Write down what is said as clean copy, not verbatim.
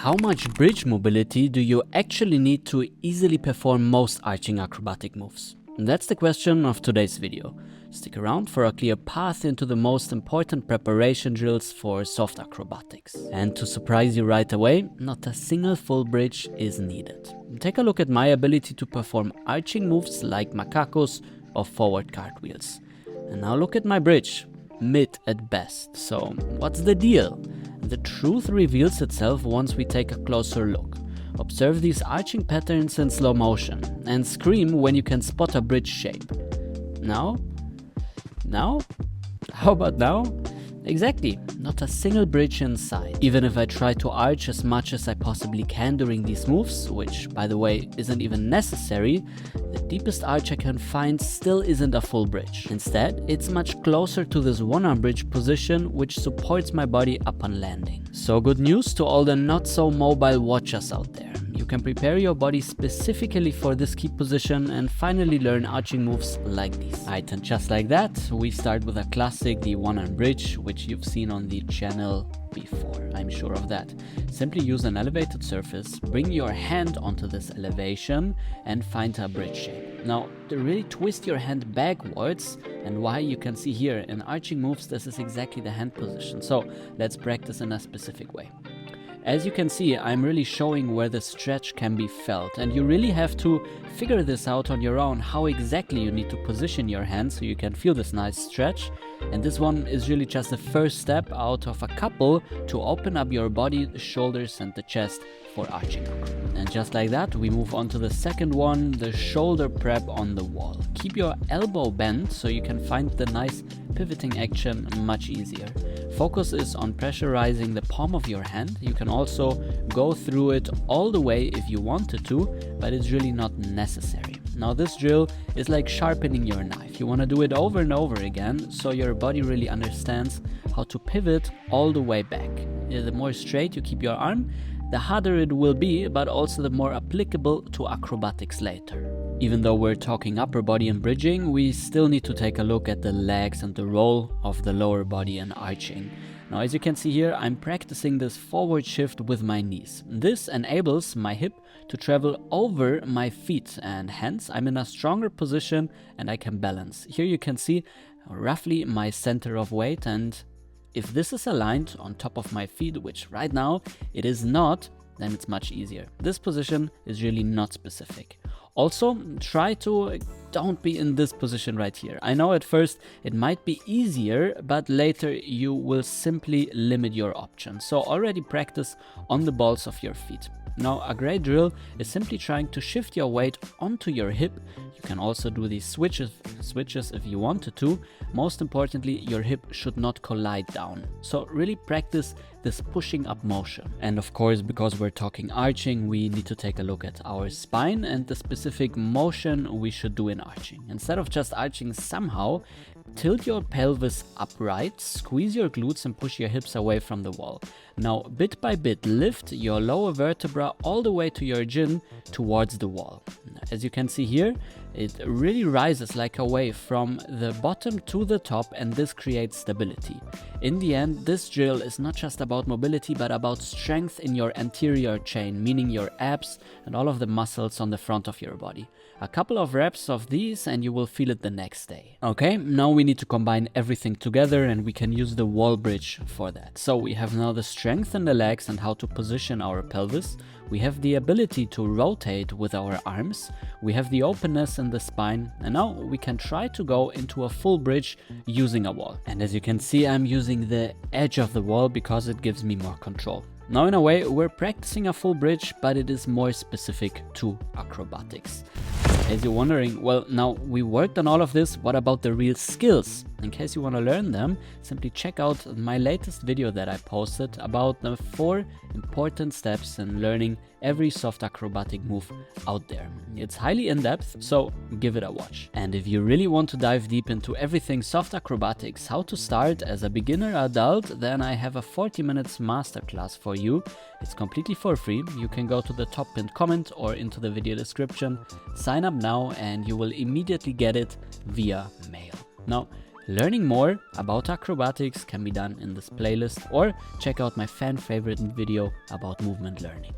How much bridge mobility do you actually need to easily perform most arching acrobatic moves? That's the question of today's video. Stick around for a clear path into the most important preparation drills for soft acrobatics. And to surprise you right away, not a single full bridge is needed. Take a look at my ability to perform arching moves like Macacos or forward cartwheels. And now look at my bridge, mid at best. So what's the deal? The truth reveals itself once we take a closer look. Observe these arching patterns in slow motion and scream when you can spot a bridge shape. Now? How about now? Exactly, not a single bridge in sight. Even if I try to arch as much as I possibly can during these moves, which by the way isn't even necessary, the deepest arch I can find still isn't a full bridge. Instead, it's much closer to this one-arm bridge position which supports my body upon landing. So good news to all the not so mobile watchers out there. You can prepare your body specifically for this key position and finally learn arching moves like these. Alright, and just like that, we start with a classic, the one-arm bridge, which you've seen on the channel before, I'm sure of that. Simply use an elevated surface, bring your hand onto this elevation and find a bridge shape. Now, to really twist your hand backwards, and why you can see here in arching moves, this is exactly the hand position. So let's practice in a specific way. As you can see, I'm really showing where the stretch can be felt, and you really have to figure this out on your own, how exactly you need to position your hand so you can feel this nice stretch. And this one is really just the first step out of a couple to open up your body, the shoulders and the chest for arching. And just like that, we move on to the second one, the shoulder prep on the wall. Keep your elbow bent so you can find the nice pivoting action much easier. Focus is on pressurizing the palm of your hand. You can also go through it all the way if you wanted to, but it's really not necessary. Now this drill is like sharpening your knife. You want to do it over and over again so your body really understands how to pivot all the way back. The more straight you keep your arm, the harder it will be, but also the more applicable to acrobatics later. Even though we're talking upper body and bridging, we still need to take a look at the legs and the role of the lower body and arching. Now, as you can see here, I'm practicing this forward shift with my knees. This enables my hip to travel over my feet, and hence I'm in a stronger position and I can balance. Here you can see roughly my center of weight, and if this is aligned on top of my feet, which right now it is not, then it's much easier. This position is really not specific. Also, try to don't be in this position right here. I know at first it might be easier, but later you will simply limit your options. So already practice on the balls of your feet. Now, a great drill is simply trying to shift your weight onto your hip. You can also do these switches if you wanted to. Most importantly, your hip should not collide down. So really practice this pushing up motion. And of course, because we're talking arching, we need to take a look at our spine and the specific motion we should do in arching. Instead of just arching somehow, tilt your pelvis upright, squeeze your glutes and push your hips away from the wall. Now, bit by bit, lift your lower vertebra all the way to your chin towards the wall. As you can see here, it really rises like a wave from the bottom to the top, and this creates stability. In the end, this drill is not just about mobility, but about strength in your anterior chain, meaning your abs and all of the muscles on the front of your body. A couple of reps of these and you will feel it the next day. Okay, now we need to combine everything together, and we can use the wall bridge for that. So we have now the strength in the legs and how to position our pelvis. We have the ability to rotate with our arms. We have the openness in the spine, and now we can try to go into a full bridge using a wall. And as you can see, I'm using the edge of the wall because it gives me more control. Now in a way, we're practicing a full bridge, but it is more specific to acrobatics. As you're wondering, well, now we worked on all of this, what about the real skills? In case you want to learn them, simply check out my latest video that I posted about the 4 important steps in learning every soft acrobatic move out there. It's highly in-depth, so give it a watch. And if you really want to dive deep into everything soft acrobatics, how to start as a beginner adult, then I have a 40 minutes masterclass for you. It's completely for free. You can go to the top pinned comment or into the video description, sign up now, and you will immediately get it via mail. Now, Learning more about acrobatics can be done in this playlist, or check out my fan favorite video about movement learning.